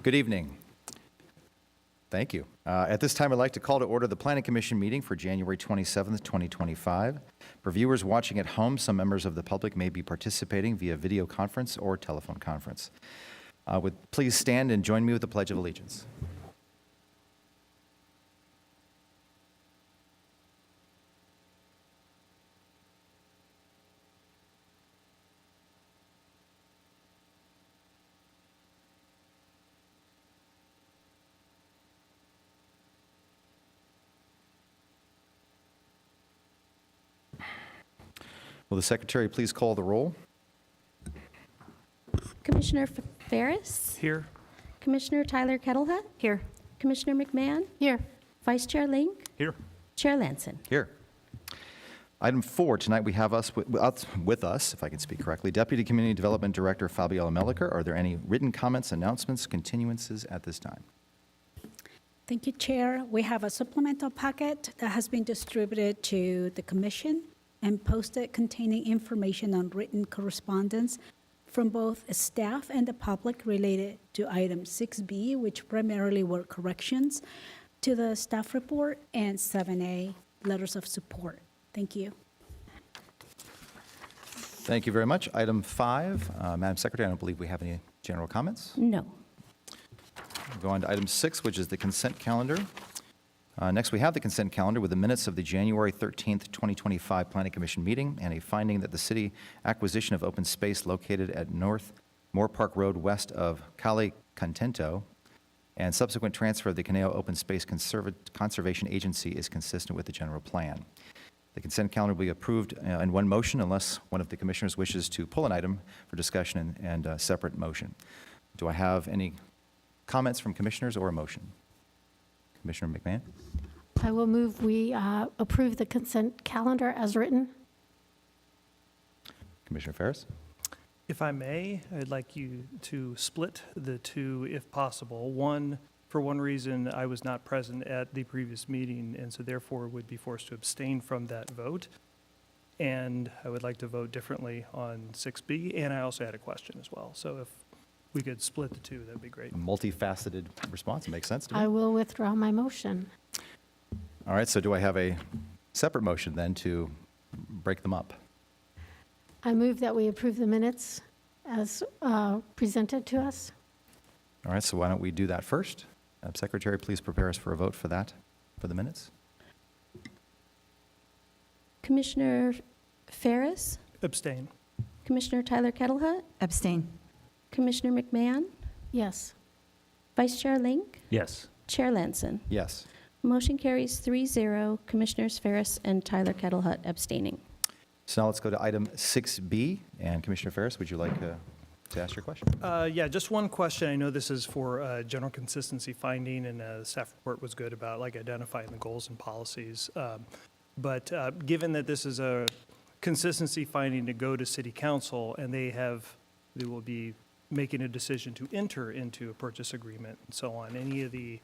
Good evening. Thank you. At this time, I'd like to call to order the Planning Commission meeting for January 27th, 2025. For viewers watching at home, some members of the public may be participating via video conference or telephone conference. Please stand and join me with the Pledge of Allegiance. Will the Secretary please call the roll? Commissioner Ferris? Here. Commissioner Tyler Kettlehut? Here. Commissioner McMahon? Here. Vice Chair Link? Here. Chair Lanson? Here. Item 4, tonight we have with us, if I can speak correctly, Deputy Community Development Director Fabiola Melliker. Are there any written comments, announcements, continuances at this time? Thank you, Chair. We have a supplemental packet that has been distributed to the Commission and posted containing information on written correspondence from both staff and the public related to item 6B, which primarily were corrections to the staff report, and 7A, letters of support. Thank you. Thank you very much. Item 5, Madam Secretary, I don't believe we have any general comments. No. We'll go on to item 6, which is the consent calendar. Next, we have the consent calendar with the minutes of the January 13th, 2025 Planning Commission meeting and a finding that the city acquisition of open space located at North Moore Park Road west of Cali Contento and subsequent transfer of the Caneo Open Space Conservation Agency is consistent with the general plan. The consent calendar will be approved in one motion unless one of the commissioners wishes to pull an item for discussion and a separate motion. Do I have any comments from commissioners or a motion? Commissioner McMahon? I will move we approve the consent calendar as written. Commissioner Ferris? If I may, I'd like you to split the two if possible. One, for one reason, I was not present at the previous meeting, and so therefore would be forced to abstain from that vote. And I would like to vote differently on 6B, and I also had a question as well. So if we could split the two, that'd be great. Multifaceted response. Makes sense to me. I will withdraw my motion. All right, so do I have a separate motion then to break them up? I move that we approve the minutes as presented to us. All right, so why don't we do that first? Secretary, please prepare us for a vote for that, for the minutes. Commissioner Ferris? Abstain. Commissioner Tyler Kettlehut? Abstain. Commissioner McMahon? Yes. Vice Chair Link? Yes. Chair Lanson? Yes. Motion carries 3-0. Commissioners Ferris and Tyler Kettlehut abstaining. So now let's go to item 6B. And Commissioner Ferris, would you like to ask your question? Yeah, just one question. I know this is for general consistency finding, and the staff report was good about like identifying the goals and policies. But given that this is a consistency finding to go to City Council, and they will be making a decision to enter into a purchase agreement and so on, any of the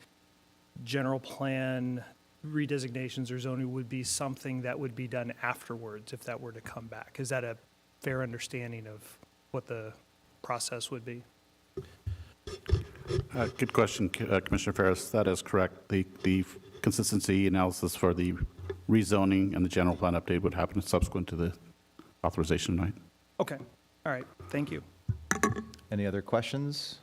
general plan redesignations or zoning would be something that would be done afterwards if that were to come back. Is that a fair understanding of what the process would be? Good question, Commissioner Ferris. That is correct. The consistency analysis for the rezoning and the general plan update would happen subsequent to the authorization tonight. Okay. All right. Thank you. Any other questions?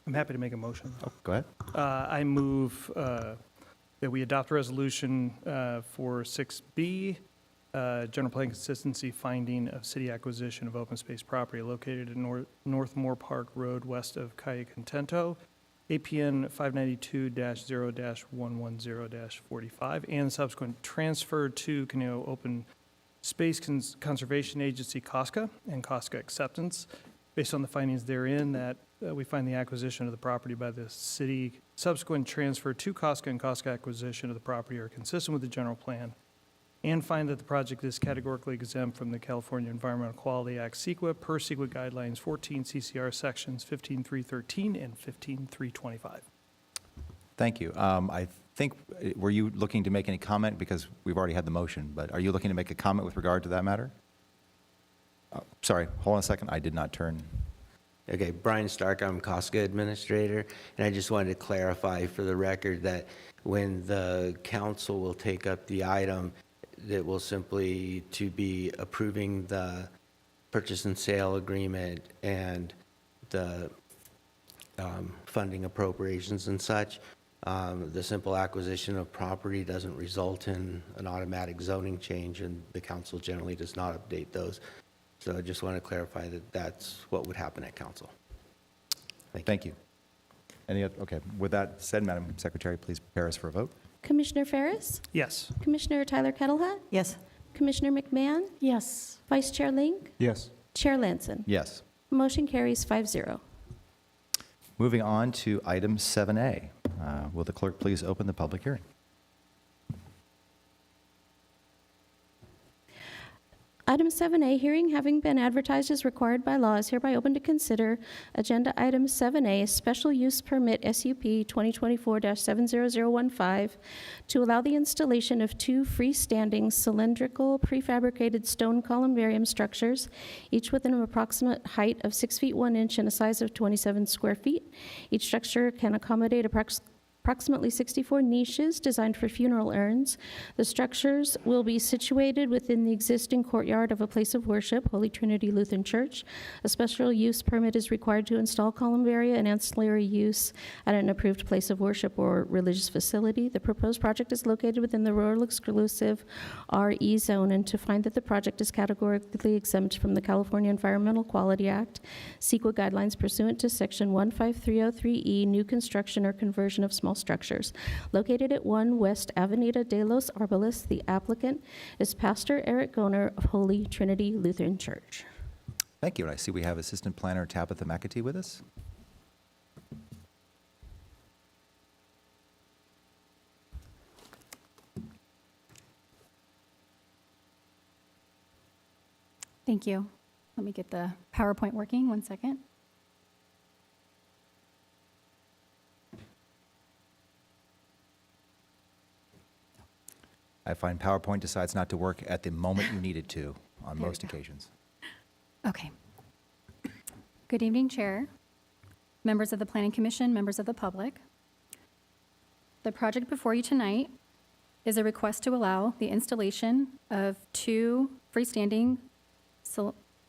I'm happy to make a motion. Oh, go ahead. I move that we adopt a resolution for 6B, general plan consistency finding of city acquisition of open space property located at North Moore Park Road west of Calle Contento, APN 592-0-110-45, and subsequent transfer to Caneo Open Space Conservation Agency, COSCA, and COSCA acceptance. Based on the findings therein, that we find the acquisition of the property by the city, subsequent transfer to COSCA and COSCA acquisition of the property are consistent with the general plan, and find that the project is categorically exempt from the California Environmental Quality Act CEQA per CEQA guidelines 14 CCR sections 15.313 and 15.325. Thank you. I think, were you looking to make any comment? Because we've already had the motion, but are you looking to make a comment with regard to that matter? Sorry, hold on a second. I did not turn Okay, Brian Stark, I'm Costco Administrator, and I just wanted to clarify for the record that when the council will take up the item, that will simply to be approving the purchase and sale agreement and the funding appropriations and such. The simple acquisition of property doesn't result in an automatic zoning change, and the council generally does not update those. So I just want to clarify that that's what would happen at council. Thank you. Okay, with that said, Madam Secretary, please prepare us for a vote. Commissioner Ferris? Yes. Commissioner Tyler Kettlehut? Yes. Commissioner McMahon? Yes. Vice Chair Link? Yes. Chair Lanson? Yes. Motion carries 5-0. Moving on to item 7A. Will the clerk please open the public hearing? Item 7A, hearing having been advertised as required by law, is hereby open to consider Agenda Item 7A, Special Use Permit SUP 2024-70015, to allow the installation of 2 freestanding cylindrical prefabricated stone columbarium structures, each with an approximate height of 6 feet 1 inch and a size of 27 square feet. Each structure can accommodate approximately 64 niches designed for funeral urns. The structures will be situated within the existing courtyard of a place of worship, Holy Trinity Lutheran Church. A special use permit is required to install columbaria and ancillary use at an approved place of worship or religious facility. The proposed project is located within the rural exclusive RE zone, and to find that the project is categorically exempt from the California Environmental Quality Act, CEQA guidelines pursuant to Section 15303E, new construction or conversion of small structures. Located at 1 West Avenida de los Arboles, the applicant is Pastor Eric Goner of Holy Trinity Lutheran Church. Thank you. And I see we have Assistant Planner Tabitha McAtee with us. Thank you. Let me get the PowerPoint working. 1 second. I find PowerPoint decides not to work at the moment you need it to on There we most go. occasions. Okay. Good evening, Chair, members of the Planning Commission, members of the public. The project before you tonight is a request to allow the installation of 2 freestanding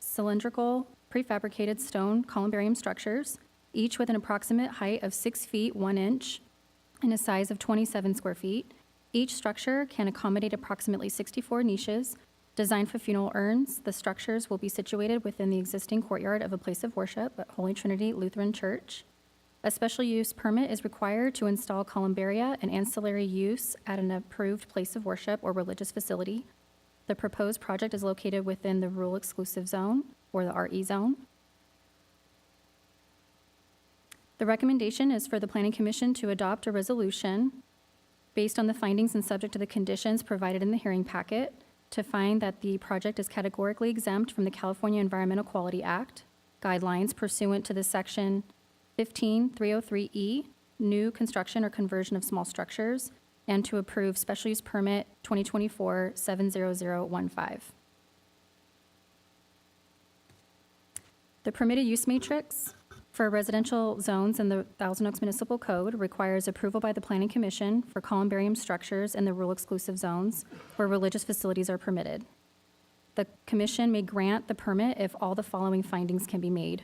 cylindrical prefabricated stone columbarium structures, each with an approximate height of 6 feet 1 inch and a size of 27 square feet. Each structure can accommodate approximately 64 niches designed for funeral urns. The structures will be situated within the existing courtyard of a place of worship at Holy Trinity Lutheran Church. A special use permit is required to install columbaria and ancillary use at an approved place of worship or religious facility. The proposed project is located within the rural exclusive zone, or the RE zone. The recommendation is for the Planning Commission to adopt a resolution based on the findings and subject to the conditions provided in the hearing packet, to find that the project is categorically exempt from the California Environmental Quality Act guidelines pursuant to the Section 15303E, new construction or conversion of small structures, and to approve Special Use Permit 2024-70015. The permitted use matrix for residential zones in the Thousand Oaks Municipal Code requires approval by the Planning Commission for columbarium structures in the rural exclusive zones where religious facilities are permitted. The commission may grant the permit if all the following findings can be made.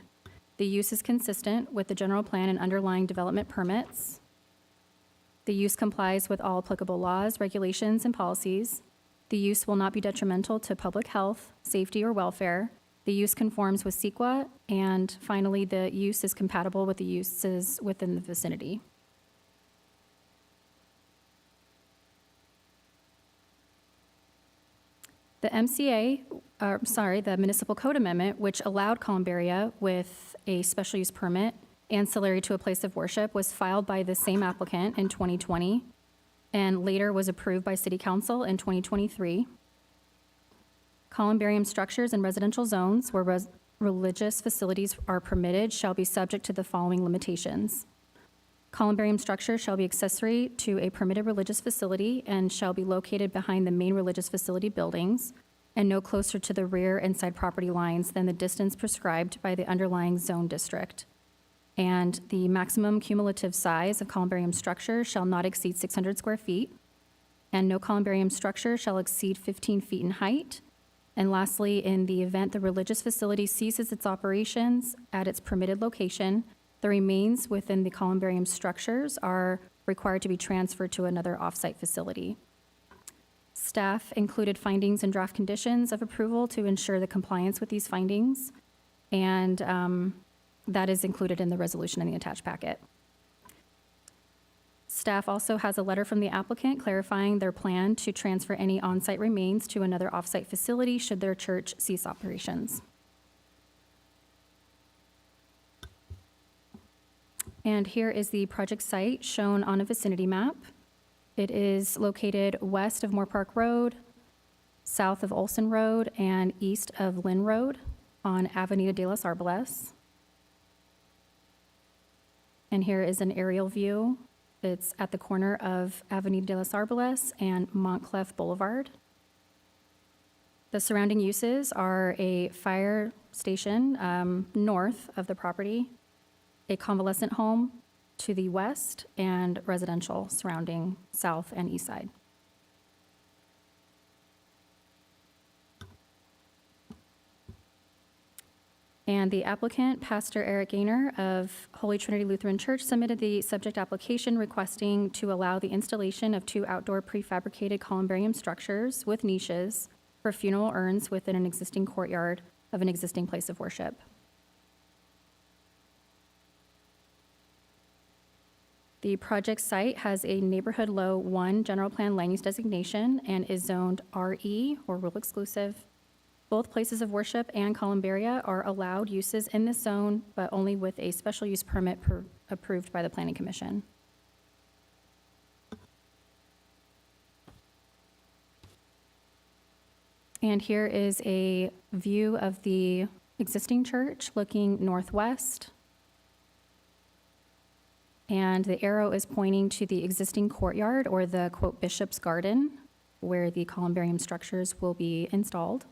The use is consistent with the general plan and underlying development permits. The use complies with all applicable laws, regulations, and policies. The use will not be detrimental to public health, safety, or welfare. The use conforms with CEQA, and finally, the use is compatible with the uses within the vicinity. The the Municipal Code Amendment, which allowed columbaria with a special use permit ancillary to a place of worship, was filed by the same applicant in 2020 and later was approved by City Council in 2023. Columbarium structures in residential zones where religious facilities are permitted shall be subject to the following limitations. Columbarium structure shall be accessory to a permitted religious facility and shall be located behind the main religious facility buildings. and no closer to the rear and side property lines than the distance prescribed by the underlying zone district. And the maximum cumulative size of columbarium structure shall not exceed 600 square feet, and no columbarium structure shall exceed 15 feet in height. And lastly, in the event the religious facility ceases its operations at its permitted location, the remains within the columbarium structures are required to be transferred to another off-site facility. Staff included findings and draft conditions of approval to ensure the compliance with these findings, and that is included in the resolution in the attached packet. Staff also has a letter from the applicant clarifying their plan to transfer any on-site remains to another off-site facility should their church cease operations. And here is the project site shown on a vicinity map. It is located west of Moore Park Road, south of Olson Road, and east of Lynn Road on Avenida de los Arboles. And here is an aerial view. It's at the corner of Avenida de los Arboles and Montclair Boulevard. The surrounding uses are a fire station north of the property, a convalescent home to the west, and residential surrounding south and east side. And the applicant, Pastor Eric Gaynor of Holy Trinity Lutheran Church, submitted the subject application requesting to allow the installation of 2 outdoor prefabricated columbarium structures with niches for funeral urns within an existing courtyard of an existing place of worship. The project site has a Neighborhood Low 1 general plan land use designation and is zoned RE, or rule exclusive. Both places of worship and columbaria are allowed uses in this zone, but only with a special use permit approved by the Planning Commission. And here is a view of the existing church looking northwest. And the arrow is pointing to the existing courtyard, or the, quote, Bishop's Garden, where the columbarium structures will be installed.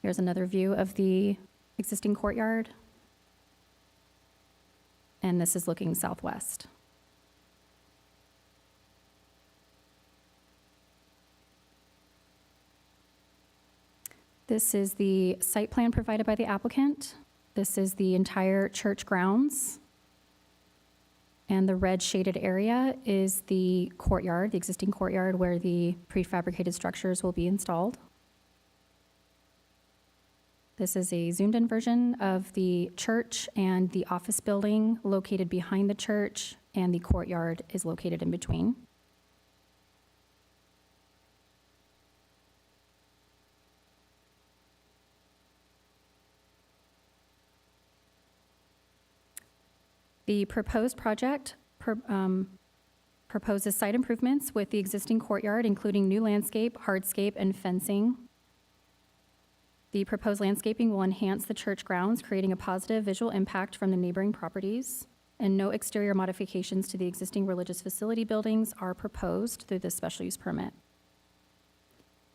Here's another view of the existing courtyard. And this is looking southwest. This is the site plan provided by the applicant. This is the entire church grounds. And the red shaded area is the courtyard, the existing courtyard where the prefabricated structures will be installed. This is a zoomed in version of the church and the office building located behind the church, and the courtyard is located in between. The proposed project proposes site improvements with the existing courtyard, including new landscape, hardscape, and fencing. The proposed landscaping will enhance the church grounds, creating a positive visual impact from the neighboring properties, and no exterior modifications to the existing religious facility buildings are proposed through this special use permit.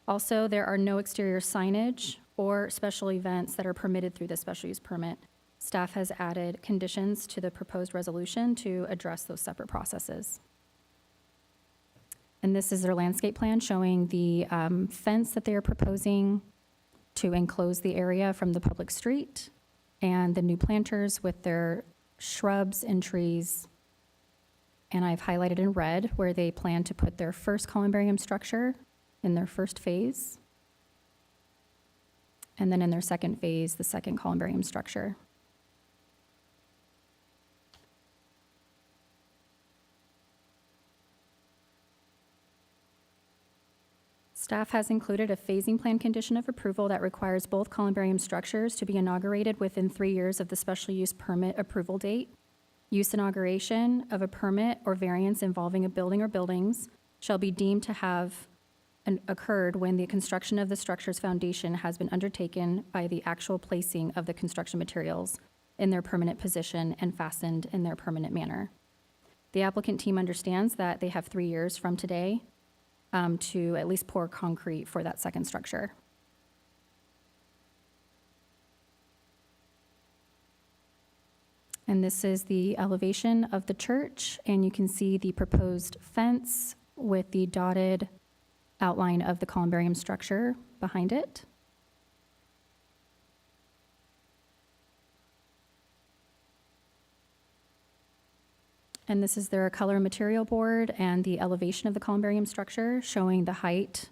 Also, there are no exterior signage or special events that are permitted through the special use permit. Staff has added conditions to the proposed resolution to address those separate processes. And this is their landscape plan showing the fence that they are proposing to enclose the area from the public street, and the new planters with their shrubs and trees. And I've highlighted in red where they plan to put their first columbarium structure in their first phase. And then in their second phase, the second columbarium structure. Staff has included a phasing plan condition of approval that requires both columbarium structures to be inaugurated within 3 years of the special use permit approval date. Use inauguration of a permit or variance involving a building or buildings shall be deemed to have occurred when the construction of the structure's foundation has been undertaken by the actual placing of the construction materials in their permanent position and fastened in their permanent manner. The applicant team understands that they have 3 years from today to at least pour concrete for that second structure. And this is the elevation of the church, and you can see the proposed fence with the dotted outline of the columbarium structure behind it. And this is their color and material board and the elevation of the columbarium structure, showing the height.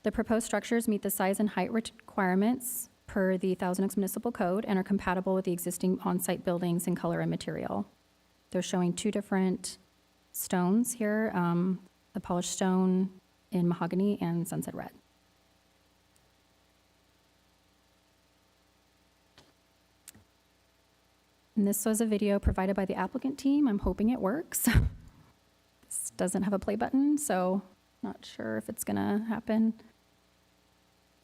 The proposed structures meet the size and height requirements per the Thousand Oaks Municipal Code and are compatible with the existing on-site buildings in color and material. They're showing 2 different stones here, the polished stone in mahogany and sunset red. And this was a video provided by the applicant team. I'm hoping it works. This doesn't have a play button, so not sure if it's gonna happen.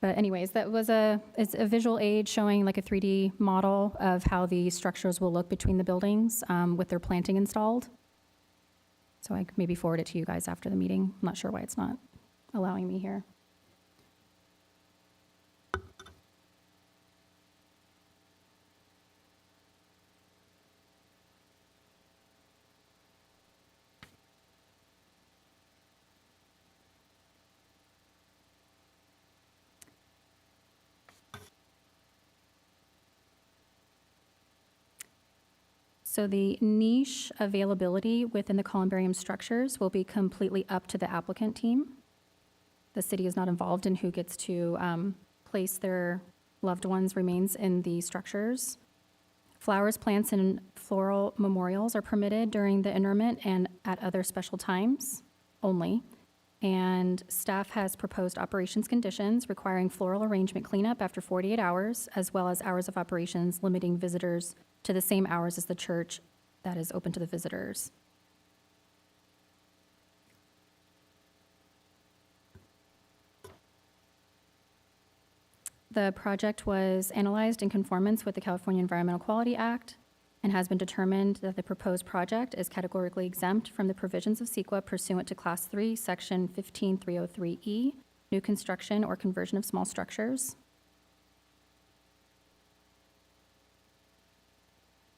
But anyways, it's a visual aid showing like a 3D model of how the structures will look between the buildings with their planting installed. So I could maybe forward it to you guys after the meeting. I'm not sure why it's not allowing me here. So the niche availability within the columbarium structures will be completely up to the applicant team. The city is not involved in who gets to place their loved ones' remains in the structures. Flowers, plants, and floral memorials are permitted during the interment and at other special times only. And staff has proposed operations conditions requiring floral arrangement cleanup after 48 hours, as well as hours of operations limiting visitors to the same hours as the church that is open to the visitors. The project was analyzed in conformance with the California Environmental Quality Act and has been determined that the proposed project is categorically exempt from the provisions of CEQA pursuant to Class 3, Section 15303E, new construction or conversion of small structures.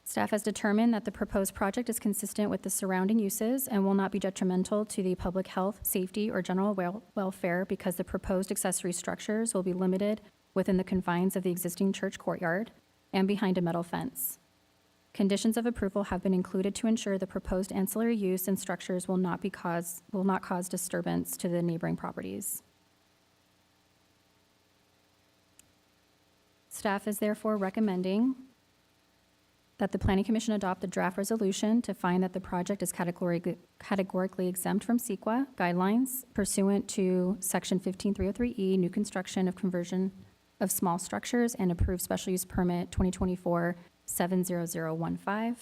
Staff has determined that the proposed project is consistent with the surrounding uses and will not be detrimental to the public health, safety, or general welfare because the proposed accessory structures will be limited within the confines of the existing church courtyard and behind a metal fence. Conditions of approval have been included to ensure the proposed ancillary use and structures will not cause disturbance to the neighboring properties. Staff is therefore recommending that the Planning Commission adopt the draft resolution to find that the project is categorically exempt from CEQA guidelines pursuant to Section 15303E, new construction of conversion of small structures, and approved special use permit 2024-70015.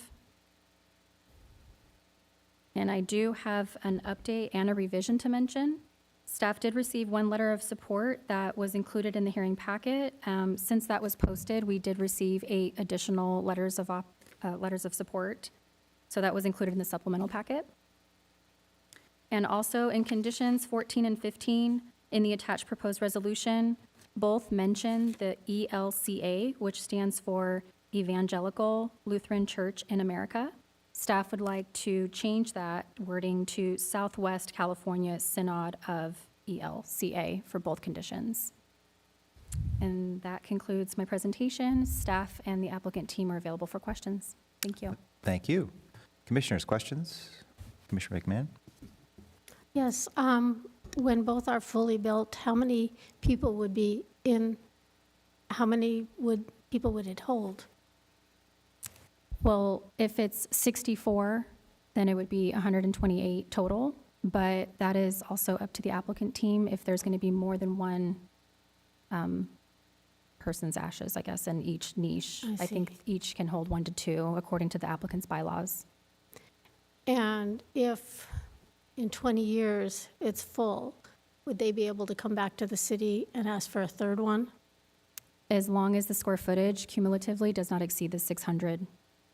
And I do have an update and a revision to mention. Staff did receive one letter of support that was included in the hearing packet. Since that was posted, we did receive 8 additional letters of support. So that was included in the supplemental packet. And also in conditions 14 and 15 in the attached proposed resolution, both mention the ELCA, which stands for Evangelical Lutheran Church in America. Staff would like to change that wording to Southwest California Synod of ELCA for both conditions. And that concludes my presentation. Staff and the applicant team are available for questions. Thank you. Thank you. Commissioners, questions? Commissioner McMahon? Yes, when both are fully built, how many people would be in, people would it hold? Well, if it's 64, then it would be 128 total, but that is also up to the applicant team if there's going to be more than one person's ashes, I guess, in each niche. I I think see. each can hold 1 to 2 according to the applicant's bylaws. And if in 20 years it's full, would they be able to come back to the city and ask for a third one? As long as the square footage cumulatively does not exceed the 600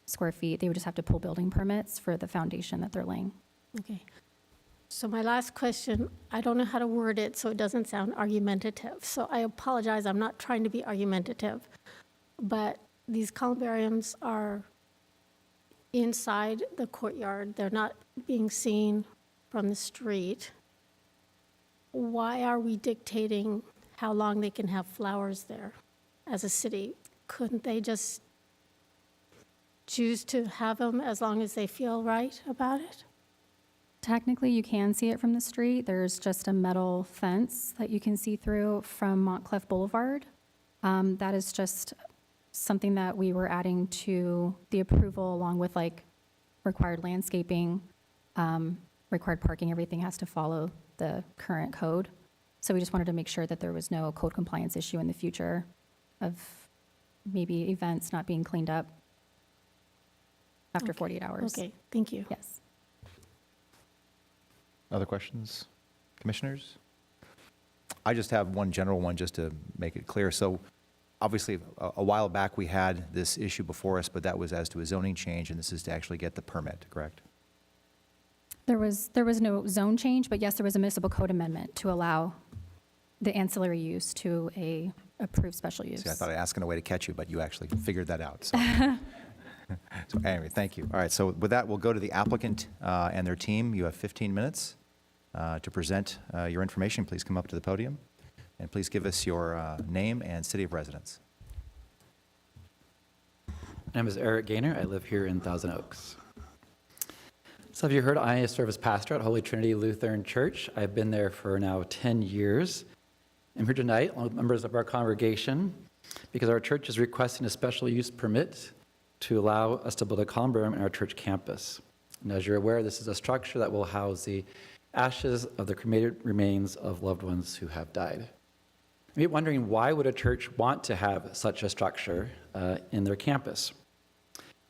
square feet. They would just have to pull building permits for the foundation that they're laying. Okay. So my last question, I don't know how to word it so it doesn't sound argumentative. So I apologize, I'm not trying to be argumentative. But these columbariums are inside the courtyard. They're not being seen from the street. Why are we dictating how long they can have flowers there as a city? Couldn't they just choose to have them as long as they feel right about it? Technically, you can see it from the street. There's just a metal fence that you can see through from Montclair Boulevard. That is just something that we were adding to the approval along with like required landscaping, required parking. Everything has to follow the current code. So we just wanted to make sure that there was no code compliance issue in the future of maybe events not being cleaned up after 48 hours. Okay, thank you. Yes. Other questions, commissioners? I just have one general one just to make it clear. So obviously, a while back, we had this issue before us, but that was as to a zoning change, and this is to actually get the permit, correct? There was no zone change, but yes, there was a municipal code amendment to allow the ancillary use to a approved special use. See, I thought I'd ask in a way to catch you, but you actually figured that out. So, so anyway, thank you. All right, so with that, we'll go to the applicant and their team. You have 15 minutes to present your information. Please come up to the podium, and please give us your name and city of residence. My name is Eric Gaynor. I live here in Thousand Oaks. So have you heard, I serve as pastor at Holy Trinity Lutheran Church. I've been there for now 10 years. I'm here tonight along with members of our congregation because our church is requesting a special use permit to allow us to build a columbarium in our church campus. And as you're aware, this is a structure that will house the ashes of the cremated remains of loved ones who have died. You may be wondering, why would a church want to have such a structure in their campus?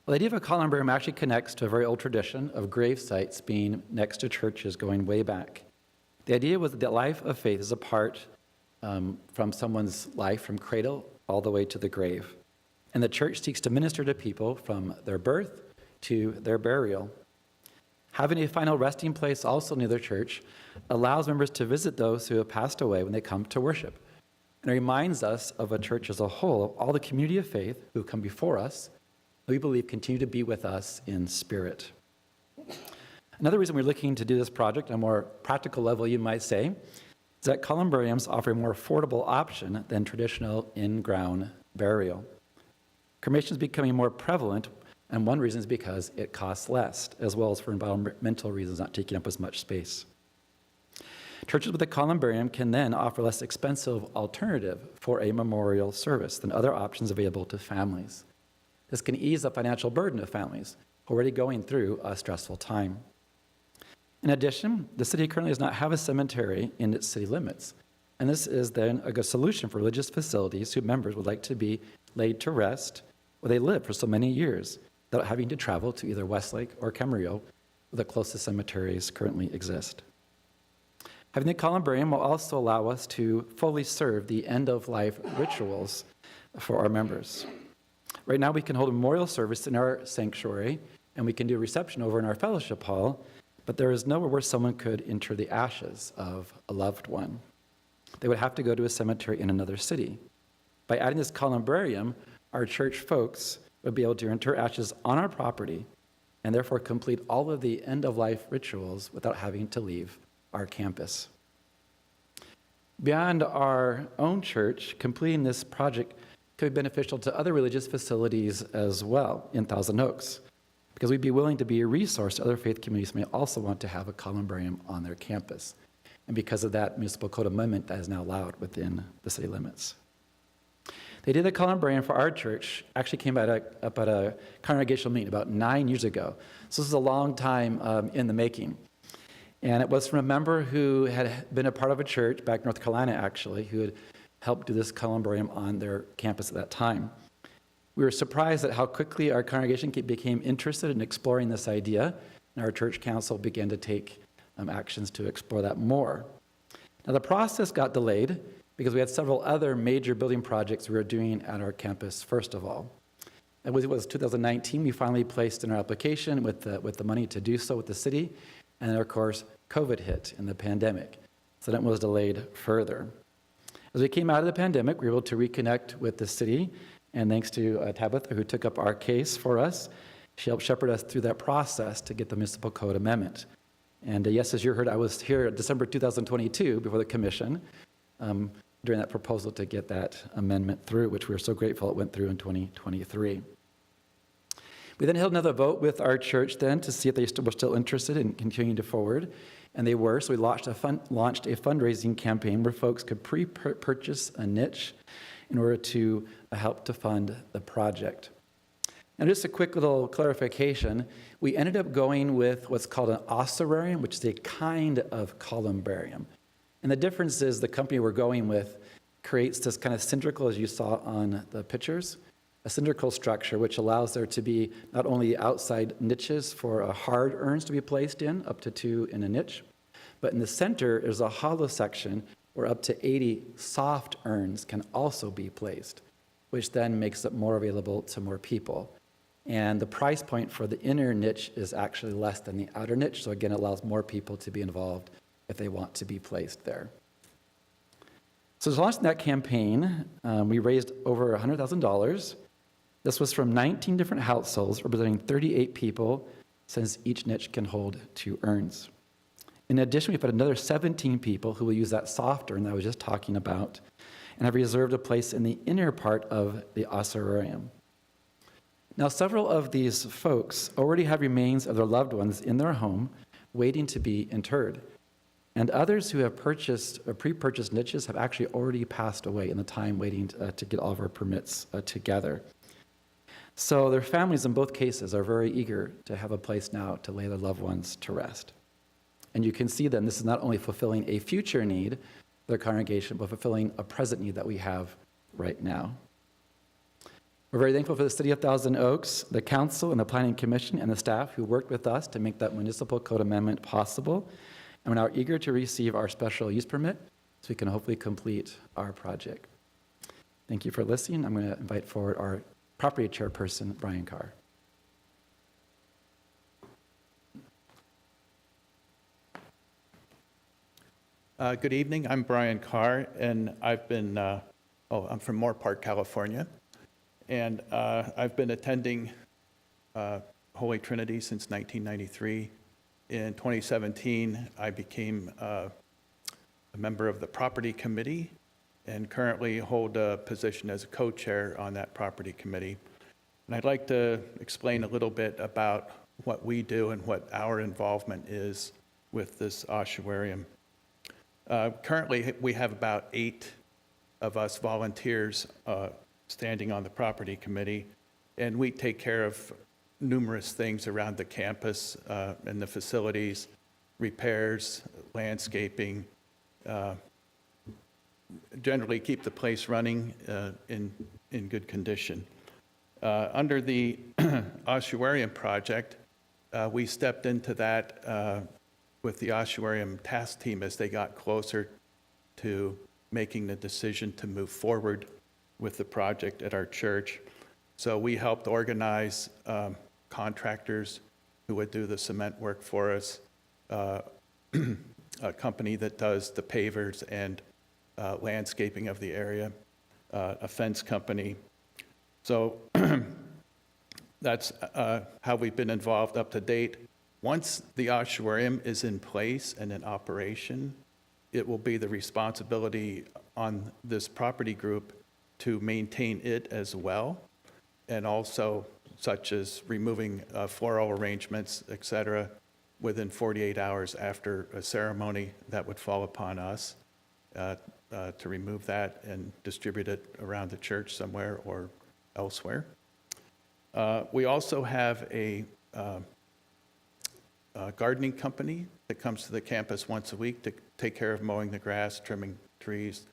Well, the idea of a columbarium actually connects to a very old tradition of grave sites being next to churches going way back. The idea was that the life of faith is a part from someone's life, from cradle all the way to the grave. And the church seeks to minister to people from their birth to their burial. Having a final resting place also near the church allows members to visit those who have passed away when they come to worship. And it reminds us of a church as a whole, all the community of faith who come before us, we believe continue to be with us in spirit. Another reason we're looking to do this project on a more practical level, you might say, is that columbariums offer a more affordable option than traditional in-ground burial. Cremation is becoming more prevalent, and one reason is because it costs less, as well as for environmental reasons, not taking up as much space. Churches with a columbarium can then offer less expensive alternative for a memorial service than other options available to families. This can ease the financial burden of families already going through a stressful time. In addition, the city currently does not have a cemetery in its city limits, and this is then a good solution for religious facilities whose members would like to be laid to rest where they lived for so many years without having to travel to either Westlake or Camarillo, where the closest cemeteries currently exist. Having the columbarium will also allow us to fully serve the end-of-life rituals for our members. Right now, we can hold a memorial service in our sanctuary, and we can do a reception over in our fellowship hall, but there is nowhere where someone could inter the ashes of a loved one. They would have to go to a cemetery in another city. By adding this columbarium, our church folks would be able to inter ashes on our property and therefore complete all of the end-of-life rituals without having to leave our campus. Beyond our own church, completing this project could be beneficial to other religious facilities as well in Thousand Oaks, because we'd be willing to be a resource to other faith communities who may also want to have a columbarium on their campus. And because of that municipal code amendment, that is now allowed within the city limits. The idea of the columbarium for our church actually came up at a congregational meeting about 9 years ago. So this is a long time in the making. And it was from a member who had been a part of a church back in North Carolina, actually, who had helped do this columbarium on their campus at that time. We were surprised at how quickly our congregation became interested in exploring this idea, and our church council began to take actions to explore that more. Now, the process got delayed because we had several other major building projects we were doing at our campus, first of all. It was 2019, we finally placed in our application with the money to do so with the city. And then, of course, COVID hit in the pandemic. So that was delayed further. As we came out of the pandemic, we were able to reconnect with the city. And thanks to Tabitha, who took up our case for us, she helped shepherd us through that process to get the municipal code amendment. And yes, as you heard, I was here December 2022 before the commission during that proposal to get that amendment through, which we are so grateful it went through in 2023. We then held another vote with our church then to see if they were still interested in continuing to forward, and they were. So we launched a fundraising campaign where folks could purchase a niche in order to help to fund the project. Now, just a quick little clarification. We ended up going with what's called an ossuarium, which is a kind of columbarium. And the difference is the company we're going with creates this kind of cylindrical, as you saw on the pictures, a cylindrical structure which allows there to be not only outside niches for hard urns to be placed in, up to 2 in a niche, but in the center is a hollow section where up to 80 soft urns can also be placed, which then makes it more available to more people. And the price point for the inner niche is actually less than the outer niche, so again, it allows more people to be involved if they want to be placed there. So as launched in that campaign, we raised over $100,000. This was from 19 different households, representing 38 people, since each niche can hold 2 urns. In addition, we've had another 17 people who will use that soft urn that I was just talking about, and have reserved a place in the inner part of the ossuarium. Now, several of these folks already have remains of their loved ones in their home, waiting to be interred. And others who have purchased or pre-purchased niches have actually already passed away in the time waiting to get all of our permits together. So their families in both cases are very eager to have a place now to lay their loved ones to rest. And you can see then this is not only fulfilling a future need of their congregation, but fulfilling a present need that we have right now. We're very thankful for the City of Thousand Oaks, the council and the Planning Commission and the staff who worked with us to make that municipal code amendment possible. And we're now eager to receive our special use permit so we can hopefully complete our project. Thank you for listening. I'm going to invite forward our property chairperson, Brian Carr. Good evening. I'm Brian Carr, and I'm from Moore Park, California. And I've been attending Holy Trinity since 1993. In 2017, I became a member of the property committee and currently hold a position as a co-chair on that property committee. And I'd like to explain a little bit about what we do and what our involvement is with this ossuarium. Currently, we have about 8 of us volunteers standing on the property committee, and we take care of numerous things around the campus and the facilities, repairs, landscaping, generally keep the place running in good condition. Under the ossuarium project, we stepped into that with the ossuarium task team as they got closer to making the decision to move forward with the project at our church. So we helped organize contractors who would do the cement work for us, a company that does the pavers and landscaping of the area, a fence company. So that's how we've been involved up to date. Once the ossuarium is in place and in operation, it will be the responsibility on this property group to maintain it as well, and also such as removing floral arrangements, et cetera, within 48 hours after a ceremony that would fall upon us to remove that and distribute it around the church somewhere or elsewhere. We also have a gardening company that comes to the campus once a week to take care of mowing the grass, trimming trees,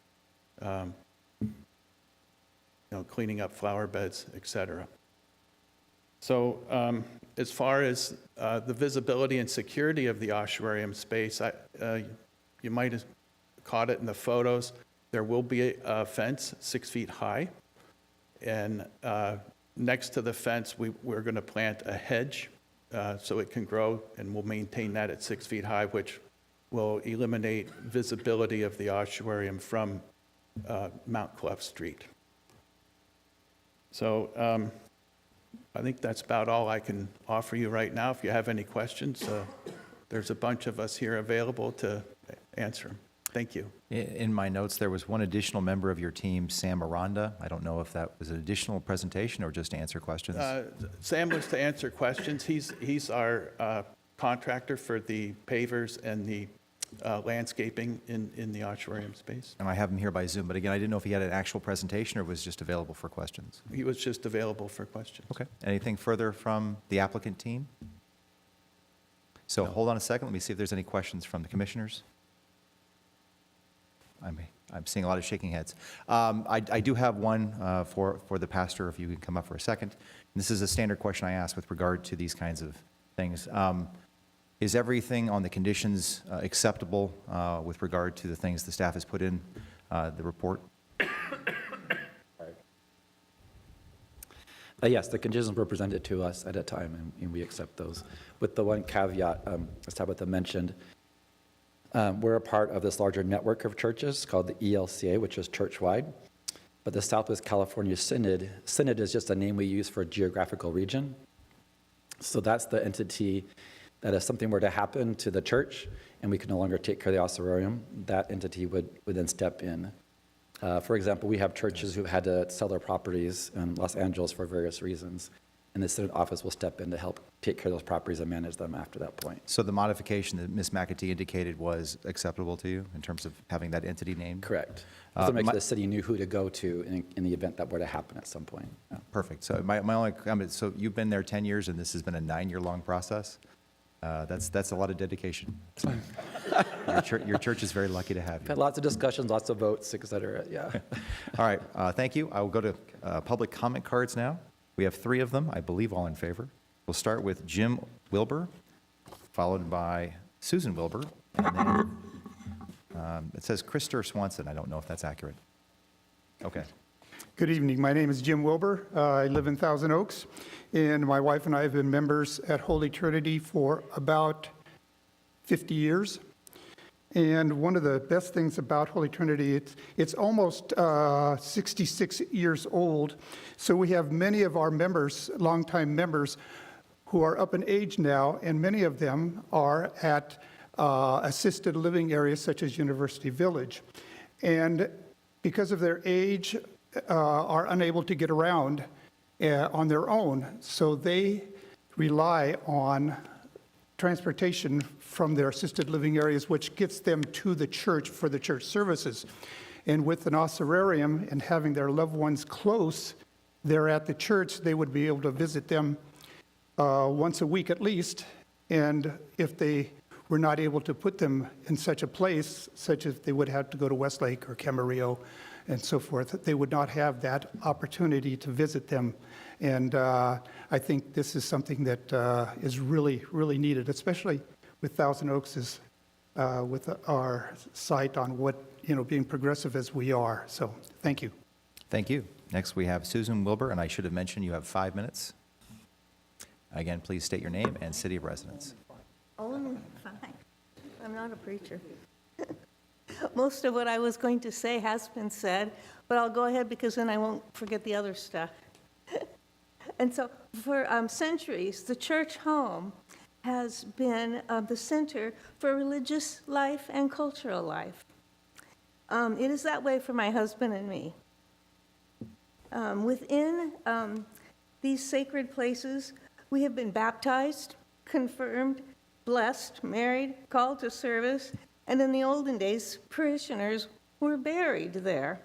cleaning up flower beds, et cetera. So as far as the visibility and security of the ossuarium space, you might have caught it in the photos. There will be a fence 6 feet high, and next to the fence, we're going to plant a hedge so it can grow, and we'll maintain that at 6 feet high, which will eliminate visibility of the ossuarium from Mount Clough Street. So I think that's about all I can offer you right now. If you have any questions, there's a bunch of us here available to answer them. Thank you. In my notes, there was one additional member of your team, Sam Aranda. I don't know if that was an additional presentation or just to answer questions. Sam was to answer questions. He's our contractor for the pavers and the landscaping in the ossuarium space. And I have him here by Zoom, but again, I didn't know if he had an actual presentation or was just available for questions. He was just available for questions. Okay. Anything further from the applicant team? So hold on a second. Let me see if there's any questions from the commissioners. I'm seeing a lot of shaking heads. I do have one for the pastor, if you could come up for a second. And this is a standard question I ask with regard to these kinds of things. Is everything on the conditions acceptable with regard to the things the staff has put in the report? Yes, the conditions were presented to us at a time, and we accept those. With the one caveat, as Tabitha mentioned, we're a part of this larger network of churches called the ELCA, which is church-wide. But the Southwest California Synod is just a name we use for a geographical region. So that's the entity that if something were to happen to the church and we could no longer take care of the ossuarium, that entity would then step in. For example, we have churches who've had to sell their properties in Los Angeles for various reasons, and the Synod office will step in to help take care of those properties and manage them after that point. So the modification that Ms. McAtee indicated was acceptable to you in terms of having that entity named? Correct. So make my- sure the city knew who to go to in the event that were to happen at some point. Yeah. Perfect. So my only comment, so you've been there 10 years and this has been a 9-year-long process? That's a lot of dedication. Your church is very lucky to have you. Had lots of discussions, lots of votes, et cetera, yeah. All right, thank you. I will go to public comment cards now. We have 3 of them, I believe all in favor. We'll start with Jim Wilbur, followed by Susan Wilbur, and then it says Krister Swanson. I don't know if that's accurate. Okay. Good evening. My name is Jim Wilbur. I live in Thousand Oaks, and my wife and I have been members at Holy Trinity for about 50 years. And one of the best things about Holy Trinity, it's almost 66 years old. So we have many of our members, longtime members, who are up in age now, and many of them are at assisted living areas such as University Village. And because of their age, are unable to get around on their own. So they rely on transportation from their assisted living areas, which gets them to the church for the church services. And with an ossuarium and having their loved ones close, they're at the church, they would be able to visit them once a week at least. And if they were not able to put them in such a place, such as they would have to go to Westlake or Camarillo and so forth, they would not have that opportunity to visit them. And I think this is something that is really, really needed, especially with Thousand Oaks, with our site on what, being progressive as we are. So thank you. Thank you. Next, we have Susan Wilbur, and I should have mentioned you have 5 minutes. Again, please state your name and city of residence. Oh, fine. I'm not a preacher. Most of what I was going to say has been said, but I'll go ahead because then I won't forget the other stuff. And so for centuries, the church home has been the center for religious life and cultural life. It is that way for my husband and me. Within these sacred places, we have been baptized, confirmed, blessed, married, called to service, and in the olden days, parishioners were buried there.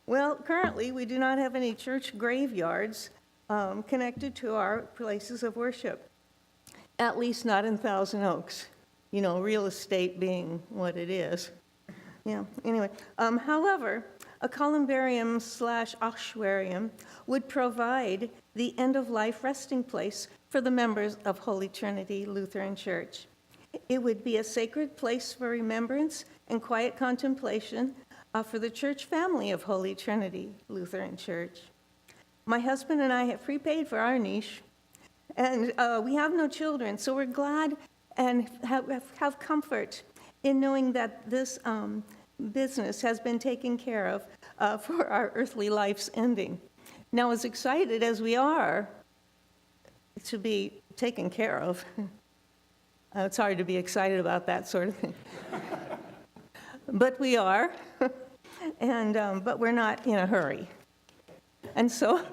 Well, currently, we do not have any church graveyards connected to our places of worship, at least not in Thousand Oaks, real estate being what it is. Yeah, anyway. However, a columbarium/ossuarium would provide the end-of-life resting place for the members of Holy Trinity Lutheran Church. It would be a sacred place for remembrance and quiet contemplation for the church family of Holy Trinity Lutheran Church. My husband and I have prepaid for our niche, and we have no children, so we're glad and have comfort in knowing that this business has been taken care of for our earthly life's ending. Now, as excited as we are to be taken care of, it's hard to be excited about that sort of thing. But we are, and but we're not in a hurry. And so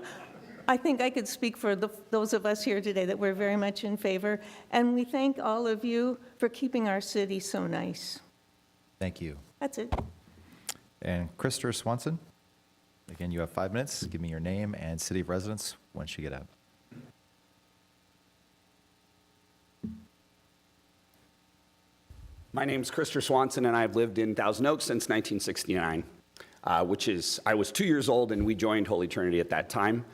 I think I could speak for those of us here today that we're very much in favor, and we thank all of you for keeping our city so nice. Thank you. That's it. And Krista Swanson, again, you have 5 minutes. Give me your name and city of residence once you get out. My name's Krister Swanson, and I've lived in Thousand Oaks since 1969, I was 2 years old, and we joined Holy Trinity at that time.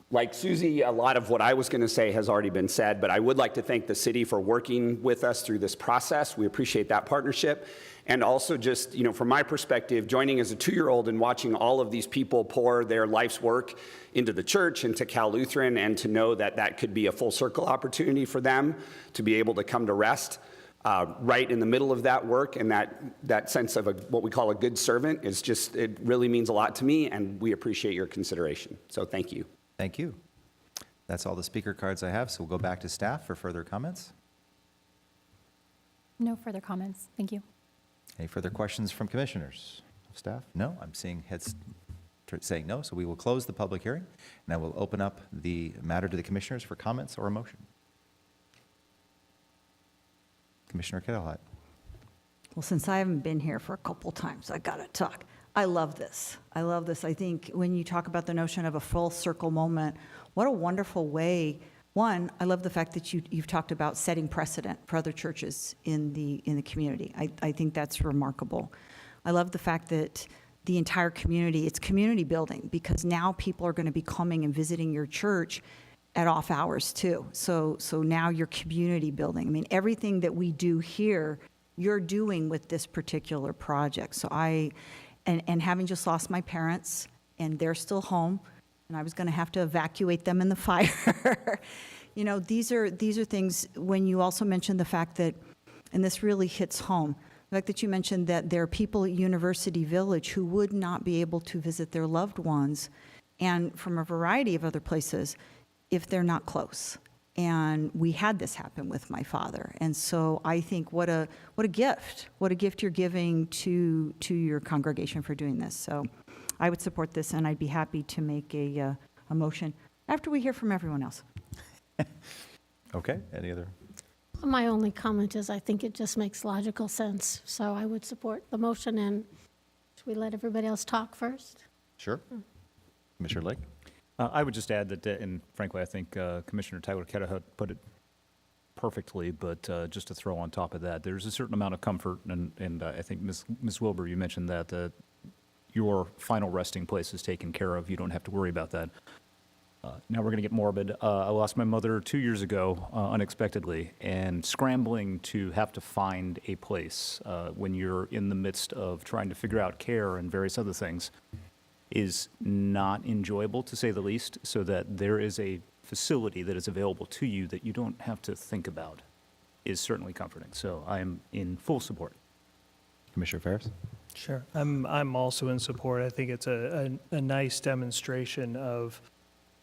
Like Susie, a lot of what I was going to say has already been said, but I would like to thank the city for working with us through this process. We appreciate that partnership. And also just, from my perspective, joining as a 2-year-old and watching all of these people pour their life's work into the church, into Cal Lutheran, and to know that that could be a full circle opportunity for them to be able to come to rest right in the middle of that work, and that sense of what we call a good servant is just, it really means a lot to me, and we appreciate your consideration. So thank you. Thank you. That's all the speaker cards I have, so we'll go back to staff for further comments. No further comments. Thank you. Any further questions from commissioners? Staff? No, I'm seeing heads saying no, so we will close the public hearing, and I will open up the matter to the commissioners for comments or a motion. Commissioner Kettelhut. Well, since I haven't been here for a couple times, I got to talk. I love this. I love this. I think when you talk about the notion of a full circle moment, what a wonderful way. One, I love the fact that you've talked about setting precedent for other churches in the community. I think that's remarkable. I love the fact that the entire community, it's community building, because now people are going to be coming and visiting your church at off hours too. So now you're community building. I mean, everything that we do here, you're doing with this particular project. So and having just lost my parents, and they're still home, and I was going to have to evacuate them in the fire. These are things. When you also mentioned the fact that, and this really hits home, the fact that you mentioned that there are people at University Village who would not be able to visit their loved ones, and from a variety of other places, if they're not close. And we had this happen with my father. And so I think what a gift you're giving to your congregation for doing this. So I would support this, and I'd be happy to make a motion after we hear from everyone else. Okay, any other? My only comment is I think it just makes logical sense. So I would support the motion, and should we let everybody else talk first? Sure. Commissioner Lake? I would just add that, and frankly, I think Commissioner Tyler Kettelhut put it perfectly, but just to throw on top of that, there's a certain amount of comfort, and I think Ms. Wilbur, you mentioned that your final resting place is taken care of. You don't have to worry about that. Now we're going to get morbid. I lost my mother 2 years ago unexpectedly, and scrambling to have to find a place when you're in the midst of trying to figure out care and various other things is not enjoyable, to say the least, so that there is a facility that is available to you that you don't have to think about is certainly comforting. So I am in full support. Commissioner Ferris? Sure. I'm also in support. I think it's a nice demonstration of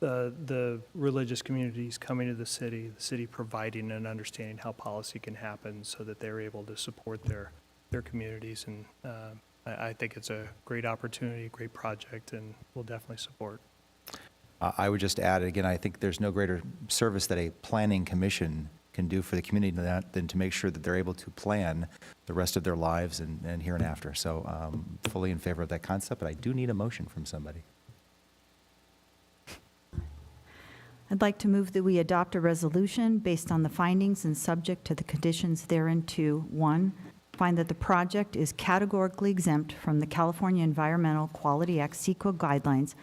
the religious communities coming to the city providing and understanding how policy can happen so that they're able to support their communities. And I think it's a great opportunity, great project, and we'll definitely support. I would just add, again, I think there's no greater service that a planning commission can do for the community than to make sure that they're able to plan the rest of their lives and here and after. So fully in favor of that concept, but I do need a motion from somebody. I'd like to move that we adopt a resolution based on the findings and subject to the conditions therein to, 1, find that the project is categorically exempt from the California Environmental Quality Act CEQA guidelines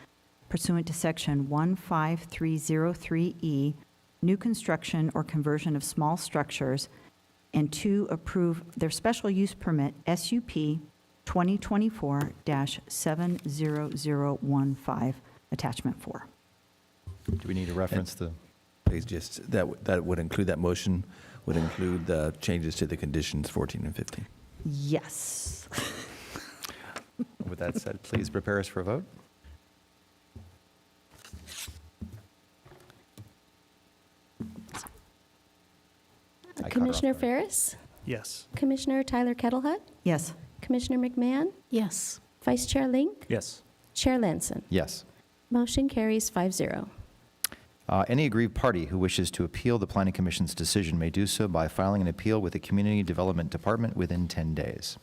pursuant to Section 15303E, new construction or conversion of small structures, and 2, approve their special use permit, SUP 2024-70015, attachment 4. Do we need to reference the? Please, just, that would include, that motion would include the changes to the conditions 14 and 15. Yes. With that said, please prepare us for a vote. I cut her off Commissioner already. Ferris? Yes. Commissioner Tyler Kettlehut? Yes. Commissioner McMahon? Yes. Vice Chair Link? Yes. Chair Lanson? Yes. Motion carries 5-0. Any aggrieved party who wishes to appeal the Planning Commission's decision may do so by filing an appeal with the Community Development Department within 10 days.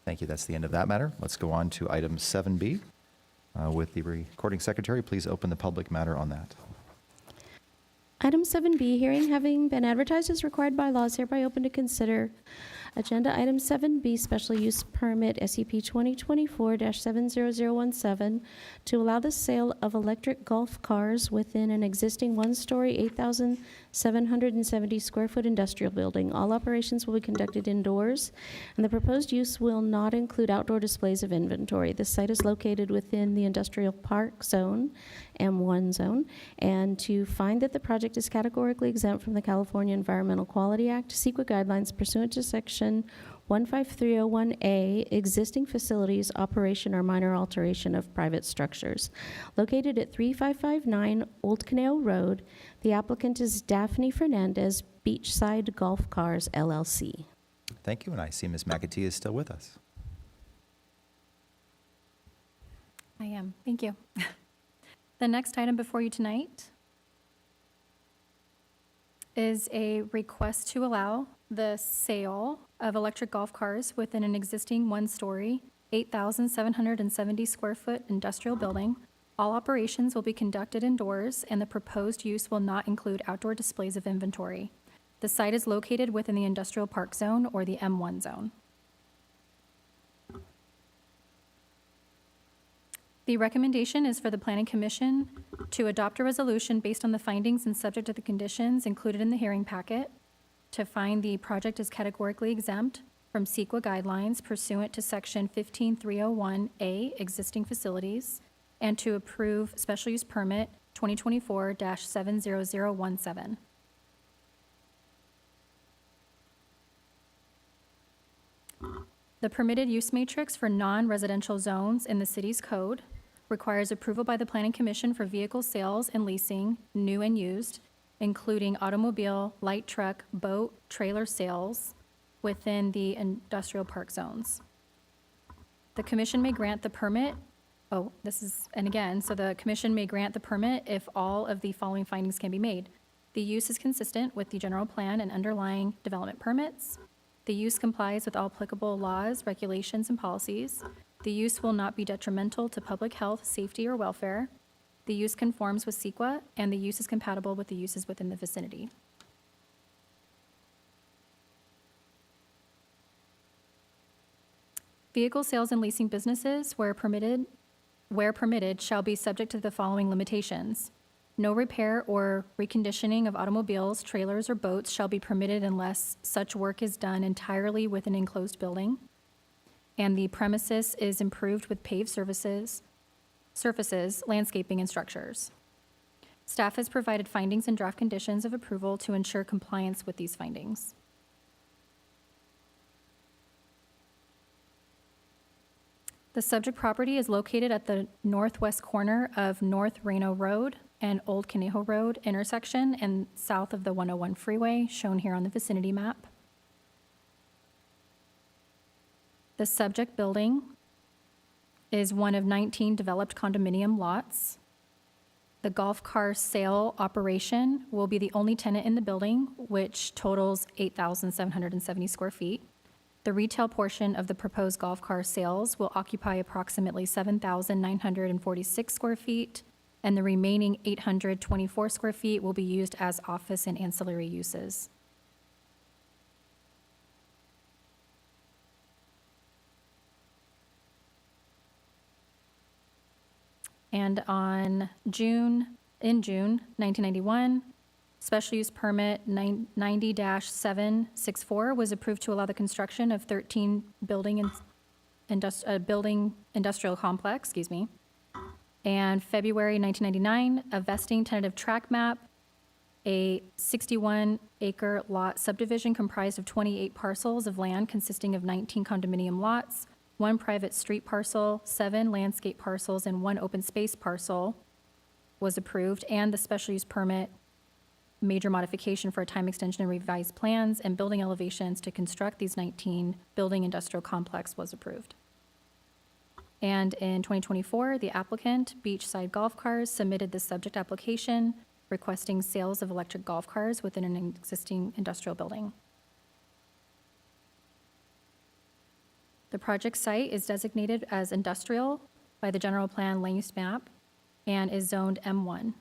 Thank you. That's the end of that matter. Let's go on to item 7B. With the recording secretary, please open the public matter on that. Item 7B, hearing having been advertised as required by law, is hereby open to consider. Agenda item 7B, special use permit SEP 2024-70017, to allow the sale of electric golf cars within an existing one-story, 8,770 square foot industrial building. All operations will be conducted indoors, and the proposed use will not include outdoor displays of inventory. This site is located within the industrial park zone, M1 zone, and to find that the project is categorically exempt from the California Environmental Quality Act, CEQA guidelines pursuant to Section 15301A, existing facilities, operation or minor alteration of private structures. Located at 3559 Old Canal Road, the applicant is Daphne Fernandez, Beachside Golf Cars, LLC. Thank you, and I see Ms. McAtee is still with us. I am. Thank you. The next item before you tonight is a request to allow the sale of electric golf cars within an existing one-story, 8,770 square foot industrial building. All operations will be conducted indoors, and the proposed use will not include outdoor displays of inventory. The site is located within the industrial park zone or the M1 zone. The recommendation is for the Planning Commission to adopt a resolution based on the findings and subject to the conditions included in the hearing packet, to find the project is categorically exempt from CEQA guidelines pursuant to Section 15301A, existing facilities, and to approve special use permit 2024-70017. The permitted use matrix for non-residential zones in the city's code requires approval by the Planning Commission for vehicle sales and leasing, new and used, including automobile, light truck, boat, trailer sales within the industrial park zones. The commission may grant the permit, so the commission may grant the permit if all of the following findings can be made. The use is consistent with the general plan and underlying development permits. The use complies with all applicable laws, regulations, and policies. The use will not be detrimental to public health, safety, or welfare. The use conforms with CEQA, and the use is compatible with the uses within the vicinity. Vehicle sales and leasing businesses, where permitted, shall be subject to the following limitations. No repair or reconditioning of automobiles, trailers, or boats shall be permitted unless such work is done entirely with an enclosed building, and the premises is improved with paved surfaces, landscaping, and structures. Staff has provided findings and draft conditions of approval to ensure compliance with these findings. The subject property is located at the northwest corner of North Reno Road and Old Conejo Road intersection and south of the 101 freeway, shown here on the vicinity map. The subject building is one of 19 developed condominium lots. The golf car sale operation will be the only tenant in the building, which totals 8,770 square feet. The retail portion of the proposed golf car sales will occupy approximately 7,946 square feet, and the remaining 824 square feet will be used as office and ancillary uses. And in June 1991, special use permit 90-764 was approved to allow the construction of 13 industrial complex, And February 1999, a vesting tentative track map, a 61-acre lot subdivision comprised of 28 parcels of land consisting of 19 condominium lots, 1 private street parcel, 7 landscape parcels, and 1 open space parcel was approved, and the special use permit major modification for a time extension and revised plans and building elevations to construct these 19 building industrial complex was approved. And in 2024, the applicant, Beachside Golf Cars, submitted the subject application requesting sales of electric golf cars within an existing industrial building. The project site is designated as industrial by the general plan land use map and is zoned M1.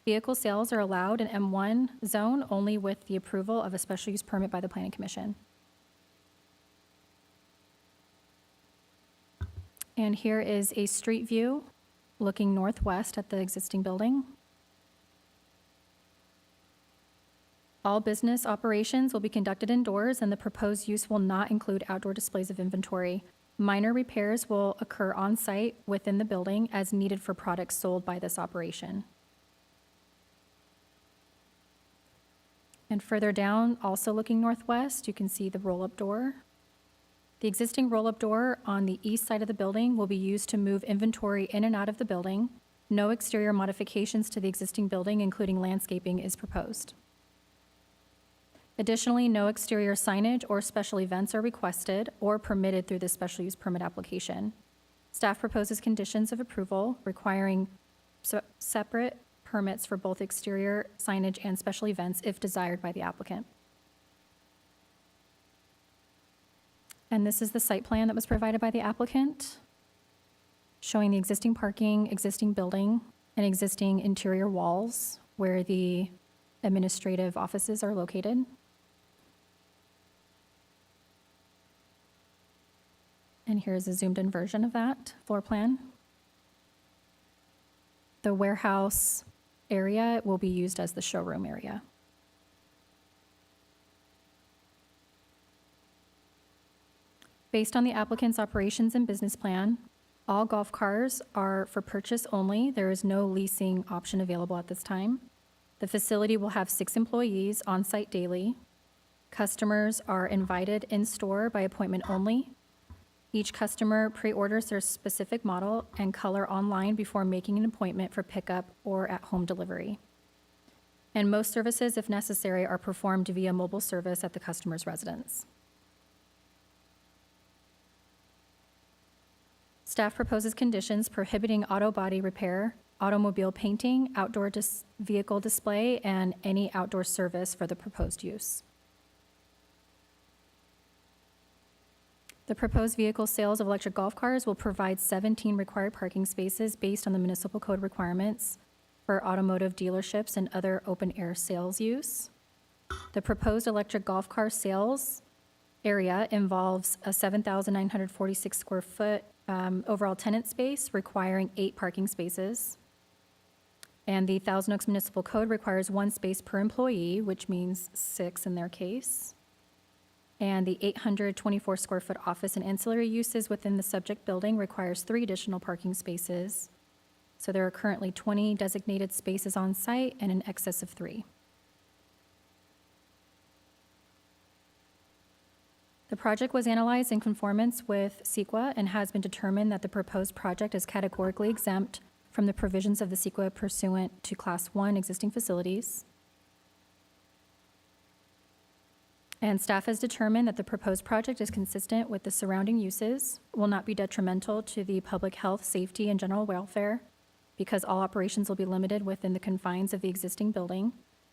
Vehicle sales are allowed in M1 zone only with the approval of a special use permit by the Planning Commission. And here is a street view looking northwest at the existing building. All business operations will be conducted indoors, and the proposed use will not include outdoor displays of inventory. Minor repairs will occur on-site within the building as needed for products sold by this operation. And further down, also looking northwest, you can see the roll-up door. The existing roll-up door on the east side of the building will be used to move inventory in and out of the building. No exterior modifications to the existing building, including landscaping, is proposed. Additionally, no exterior signage or special events are requested or permitted through the special use permit application. Staff proposes conditions of approval requiring separate permits for both exterior signage and special events if desired by the applicant. And this is the site plan that was provided by the applicant, showing the existing parking, existing building, and existing interior walls where the administrative offices are located. And here's a zoomed-in version of that floor plan. The warehouse area will be used as the showroom area. Based on the applicant's operations and business plan, all golf cars are for purchase only. There is no leasing option available at this time. The facility will have 6 employees on site daily. Customers are invited in-store by appointment only. Each customer pre-orders their specific model and color online before making an appointment for pickup or at-home delivery. And most services, if necessary, are performed via mobile service at the customer's residence. Staff proposes conditions prohibiting auto body repair, automobile painting, outdoor vehicle display, and any outdoor service for the proposed use. The proposed vehicle sales of electric golf cars will provide 17 required parking spaces based on the municipal code requirements for automotive dealerships and other open-air sales use. The proposed electric golf car sales area involves a 7,946 square foot overall tenant space requiring 8 parking spaces. And the Thousand Oaks Municipal Code requires 1 space per employee, which means 6 in their case. And the 824 square foot office and ancillary uses within the subject building requires 3 additional parking spaces. So there are currently 20 designated spaces on site and in excess of 3. The project was analyzed in conformance with CEQA and has been determined that the proposed project is categorically exempt from the provisions of the CEQA pursuant to Class 1 existing facilities. And staff has determined that the proposed project is consistent with the surrounding uses, will not be detrimental to the public health, safety, and general welfare, because all operations will be limited within the confines of the existing building,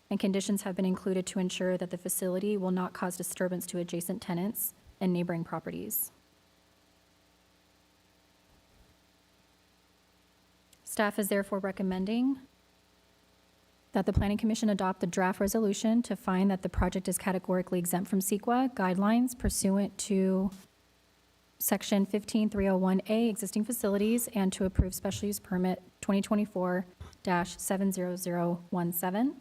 and conditions have been included to ensure that the facility will not cause disturbance to adjacent tenants and neighboring properties. Staff is therefore recommending that the Planning Commission adopt the draft resolution to find that the project is categorically exempt from CEQA guidelines pursuant to Section 15301A, existing facilities, and to approve special use permit 2024-70017.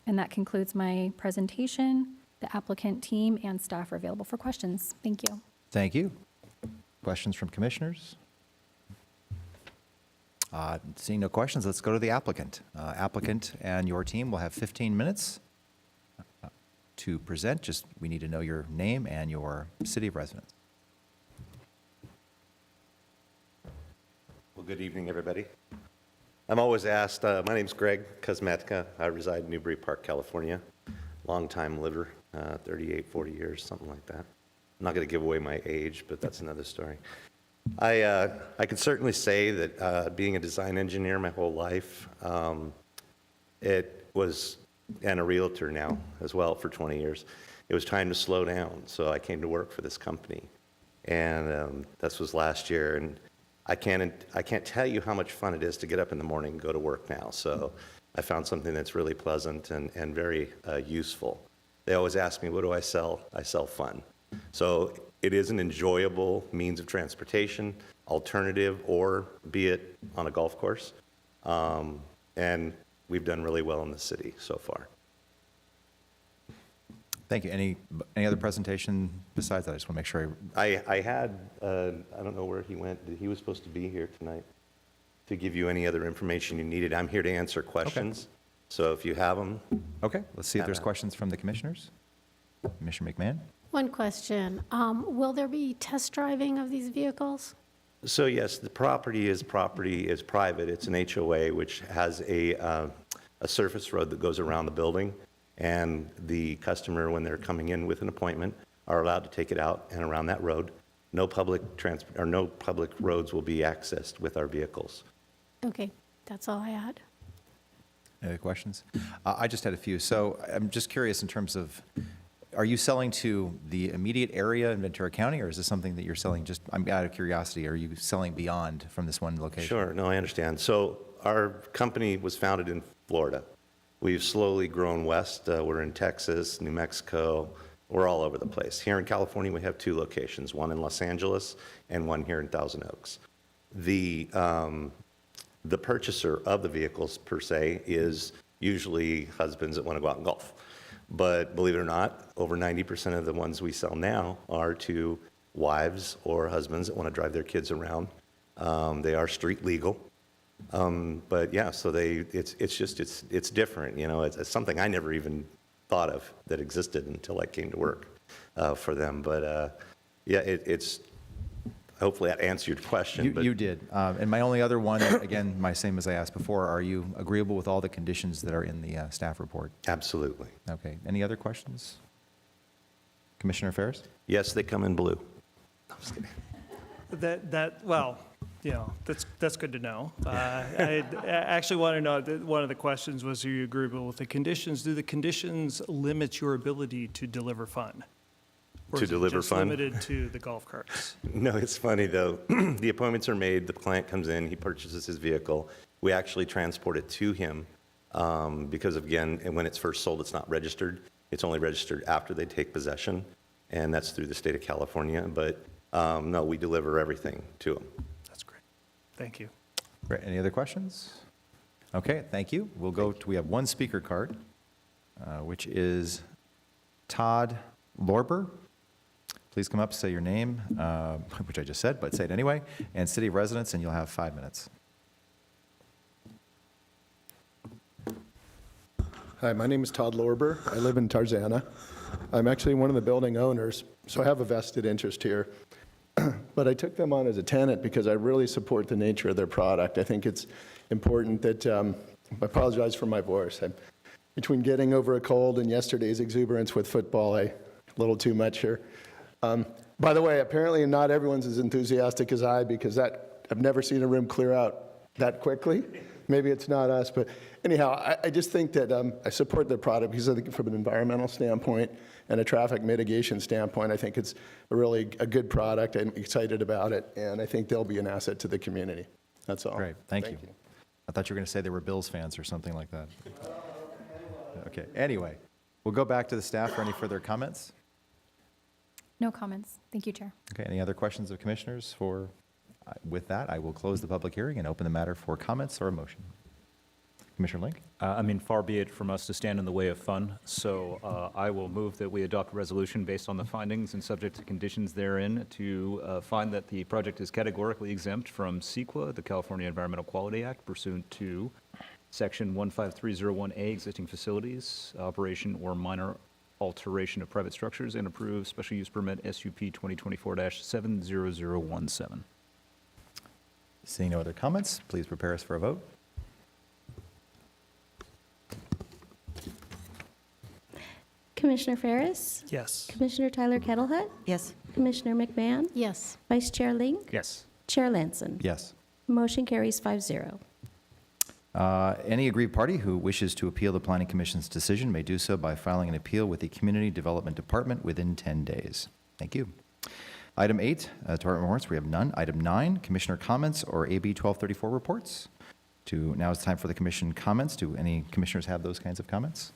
And that concludes my presentation. The applicant team and staff are available for questions. Thank you. Thank you. Questions from commissioners? Seeing no questions, let's go to the applicant. Applicant and your team will have 15 minutes to present. Just, we need to know your name and your city of residence. Well, good evening, everybody. I'm always asked, my name's Greg Kosmetka. I reside in Newbury Park, California. Long-time liver, 38, 40 years, something like that. I'm not going to give away my age, but that's another story. I could certainly say that being a design engineer my whole life, it was, and a realtor now as well for 20 years, it was time to slow down. So I came to work for this company. And this was last year. And I can't tell you how much fun it is to get up in the morning and go to work now. So I found something that's really pleasant and very useful. They always ask me, what do I sell? I sell fun. So it is an enjoyable means of transportation, alternative, or be it on a golf course. And we've done really well in the city so far. Thank you. Any other presentation besides that? I just want to make sure. I had, I don't know where he went. He was supposed to be here tonight to give you any other information you needed. I'm here to answer questions. Okay. So if you have them. Okay, let's see if there's questions from the commissioners. Commissioner McMahon? One question. Will there be test driving of these vehicles? So yes, the property is private. It's an HOA, which has a surface road that goes around the building. And the customer, when they're coming in with an appointment, are allowed to take it out and around that road. No public roads will be accessed with our vehicles. Okay, that's all I had. Any other questions? I just had a few. So I'm just curious in terms of, are you selling to the immediate area in Ventura County, or is this something that you're selling just, I'm out of curiosity, are you selling beyond from this one location? Sure, no, I understand. So our company was founded in Florida. We've slowly grown west. We're in Texas, New Mexico. We're all over the place. Here in California, we have 2 locations, one in Los Angeles and one here in Thousand Oaks. The purchaser of the vehicles, per se, is usually husbands that want to go out and golf. But believe it or not, over 90% of the ones we sell now are to wives or husbands that want to drive their kids around. They are street legal. But yeah, so it's different. You know, it's something I never even thought of that existed until I came to work for them. But yeah, it's hopefully that answered your question. You did. And my only other one, again, my same as I asked before, are you agreeable with all the conditions that are in the staff report? Absolutely. Okay. Any other questions? Commissioner Ferris? Yes, they come in blue. I'm just kidding. Well, you know, that's good to know. I actually want to know, that one of the questions was, are you agreeable with the conditions? Do the conditions limit your ability to deliver fun? Or To is it deliver just fun? limited to the golf carts? No, it's funny though. The appointments are made, the client comes in, he purchases his vehicle. We actually transport it to him because, again, and when it's first sold, it's not registered. It's only registered after they take possession, and that's through the state of California. But no, we deliver everything to them. That's great. Thank you. Great. Any other questions? Okay, thank you. We'll go to, we have one speaker card, which is Todd Lorber. Please come up, say your name, which I just said, but say it anyway, and city of residence, and you'll have 5 minutes. Hi, my name is Todd Lorber. I live in Tarzana. I'm actually one of the building owners, so I have a vested interest here. But I took them on as a tenant because I really support the nature of their product. I think it's important that, I apologize for my voice. Between getting over a cold and yesterday's exuberance with football, a little too much here. By the way, apparently not everyone's as enthusiastic as I, because I've never seen a room clear out that quickly. Maybe it's not us, but anyhow, I just think that I support their product because I think from an environmental standpoint and a traffic mitigation standpoint, I think it's a good product. I'm excited about it, and I think they'll be an asset to the community. That's all. Great, thank you. I thought you were going to say they were Bills fans or something like that. Okay, anyway, we'll go back to the staff for any further comments. No comments. Thank you, Chair. Okay, any other questions of commissioners? With that, I will close the public hearing and open the matter for comments or a motion. Commissioner Link? Far be it from us to stand in the way of fun, so I will move that we adopt a resolution based on the findings and subject to conditions therein to find that the project is categorically exempt from CEQA, the California Environmental Quality Act, pursuant to Section 15301A, existing facilities, operation or minor alteration of private structures, and approve special use permit SUP 2024-70017. Seeing no other comments, please prepare us for a vote. Commissioner Ferris? Yes. Commissioner Tyler Kettlehut? Yes. Commissioner McMahon? Yes. Vice Chair Link? Yes. Chair Lanson? Yes. Motion carries 5-0. Any aggrieved party who wishes to appeal the Planning Commission's decision may do so by filing an appeal with the Community Development Department within 10 days. Thank you. Item 8, Department reports, we have none. Item 9, Commissioner comments or AB 1234 reports. Now it's time for the Commission comments. Do any commissioners have those kinds of comments?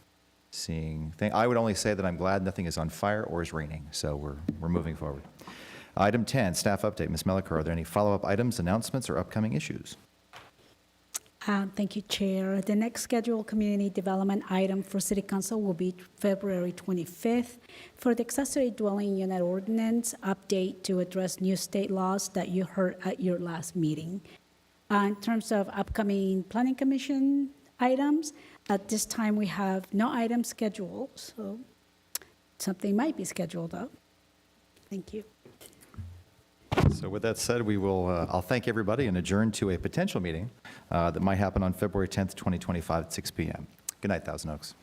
I would only say that I'm glad nothing is on fire or is raining, so we're moving forward. Item 10, staff update. Ms. Melliker, are there any follow-up items, announcements, or upcoming issues? Thank you, Chair. The next scheduled community development item for City Council will be February 25th for the accessory dwelling unit ordinance update to address new state laws that you heard at your last meeting. In terms of upcoming Planning Commission items, at this time we have no items scheduled, so something might be scheduled up. Thank you. So with that said, I'll thank everybody and adjourn to a potential meeting that might happen on February 10th, 2025 at 6 p.m. Good night, Thousand Oaks.